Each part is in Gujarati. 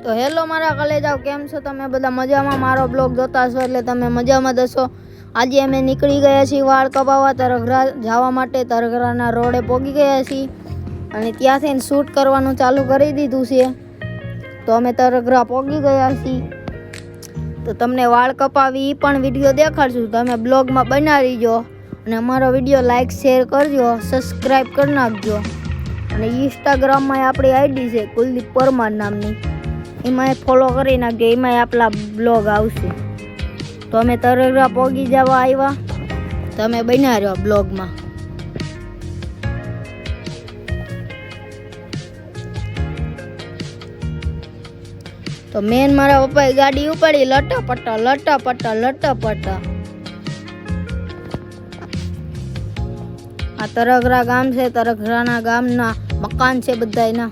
તો હેલો મારા કલેજાઓ, કેમ છો તમે બધા? મજામાં? મારો બ્લોગ જોતા છો એટલે તમે મજામાં દશો. આજે અમે નીકળી ગયા છીએ વાળ કપાવવા તરગરા જવા માટે. તરગરાના રોડે પહોંચી ગયા છીએ અને ત્યાંથી શૂટ કરવાનું ચાલુ કરી દીધું છે. તો અમે તરગરા પહોંચી ગયા છીએ. તો તમને વાળ કપાવી એ પણ વિડીયો દેખાડશું. તમે બ્લોગમાં બનાવી જો અને અમારો વિડીયો લાઈક શેર કરજો, સબસ્ક્રાઈબ કરી નાખજો. અને ઇન્સ્ટાગ્રામમાં આપણી આઈડી છે કુલદીપ પરમાર નામની, એમાં ફોલો કરી નાખજો. એમાં આપણા બ્લોગ આવશે. તો અમે તરગરા પહોંચી જવા આવ્યા. તમે બન્યા રહ્યો બ્લોગમાં. તો મેન મારા પપ્પાએ ગાડી ઉપાડી લટપટા. આ તરગરા ગામ છે. તરગરાના ગામના મકાન છે બધાયના.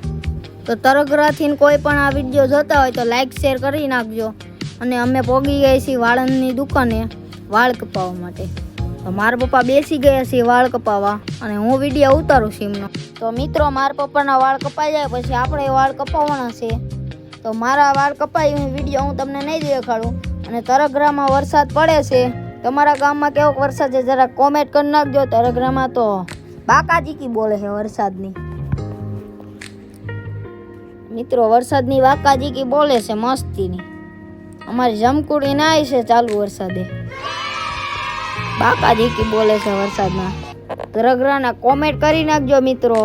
તો તરગરાથી કોઈ પણ આ વિડીયો જોતા હોય તો લાઈક શેર કરી નાખજો. અને અમે પહોંચી ગયા છીએ વાળંદની દુકાને વાળ કપાવવા માટે. તો મારા પપ્પા બેસી ગયા છે વાળ કપાવવા અને હું વિડીયો ઉતારું છું એમનો. તો મિત્રો, મારા પપ્પાના વાળ કપાઈ જાય પછી આપણે વાળ કપાવવાના છે. તો મારા વાળ કપાઈ વિડીયો હું તમને નહીં દેખાડું. અને તરગરામાં વરસાદ પડે છે. તમારા ગામમાં કેવો વરસાદ છે જરા કોમેન્ટ કરી નાખજો. તરગરામાં તો બાકાજીકી બોલે છે વરસાદની. મિત્રો, વરસાદની વાકાજીકી બોલે છે મસ્તીની. અમારી જમકુડી ના આવી છે ચાલુ વરસાદે. બાકાજીકી બોલે છે વરસાદના. તરગરાના કોમેન્ટ કરી નાખજો મિત્રો.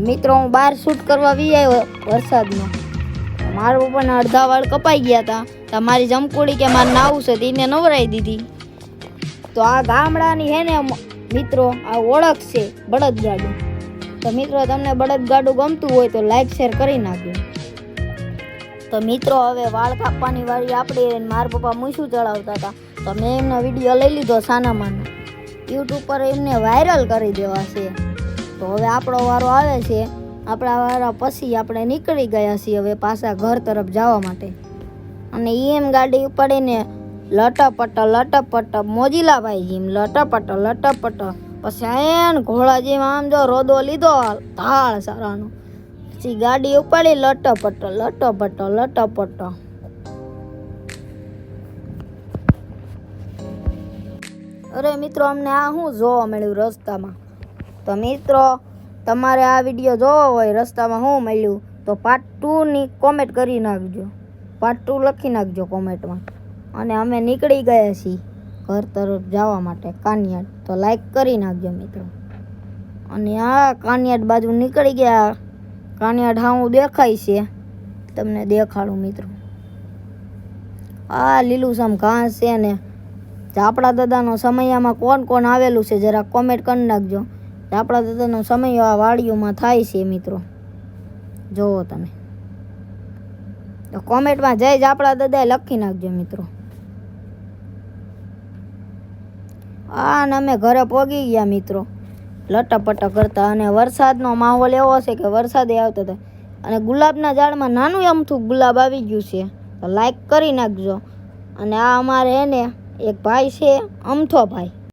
મિત્રો, હું બહાર શૂટ કરવા વી આવ્યો વરસાદનો. મારા પપ્પાના અડધા વાળ કપાઈ ગયા હતા. તમારી જમકુડી કે મારે નાવું છે તેને નવરાઈ દીધી. તો આ ગામડાની હે ને મિત્રો, આ ઓળખ છે બળદગાડું. તો મિત્રો, તમને બળદગાડું ગમતું હોય તો લાઈક શેર કરી નાખજો. તો મિત્રો, હવે વાળ કાપવાની વાળી આપણે મારા પપ્પા મૂછું ચડાવતા હતા. તો મેં એમનો વિડીયો લઈ લીધો સાનામાનો. યુટ્યુબ પર એમને વાયરલ કરી દેવા છે. તો હવે આપણો વારો આવે છે. આપણા વારા પછી આપણે નીકળી ગયા છીએ હવે પાછા ઘર તરફ જવા માટે. અને એમ ગાડી ઉપાડીને લટપટ મોજીલાભાઈ જેમ લટપટ પછી એન ઘોડા જેમ આમ જો રોદો લીધો ધાળ સારાનો. પછી ગાડી ઉપાડી લટપટ. અરે મિત્રો, અમને આ શું જોવા મળ્યું રસ્તામાં? તો મિત્રો, તમારે આ વિડીયો જોવો હોય રસ્તામાં શું મળ્યું તો પાર્ટ 2ની કોમેન્ટ કરી નાખજો. પાર્ટ 2 લખી નાખજો કોમેન્ટમાં. અને અમે નીકળી ગયા છીએ ઘર તરફ જવા માટે કાનિયાડ. તો લાઈક કરી નાખજો મિત્રો. અને આ કાનિયાડ બાજુ નીકળી ગયા. કાનિયાડ હાવું દેખાય છે, તમને દેખાડું મિત્રો. આ લીલુંછમ ઘાસ છે ને આપણા દાદાનો સમયમાં કોણ કોણ આવેલું છે જરા કોમેન્ટ કરી નાખજો. આપણા દાદાનો સમય આ વાડીઓમાં થાય છે મિત્રો. જોવો તમે તો કોમેન્ટમાં જય જ આપણા દાદાએ લખી નાખજો મિત્રો. ને અમે ઘરે પહોંચી ગયા મિત્રો લટપટ કરતા. અને વરસાદનો માહોલ એવો છે કે વરસાદે આવતો હતો. અને ગુલાબના ઝાડમાં નાનું અમથું ગુલાબ આવી ગયું છે. તો લાઈક કરી નાખજો. અને આ અમારે એને એક ભાઈ છે અમથો ભાઈ.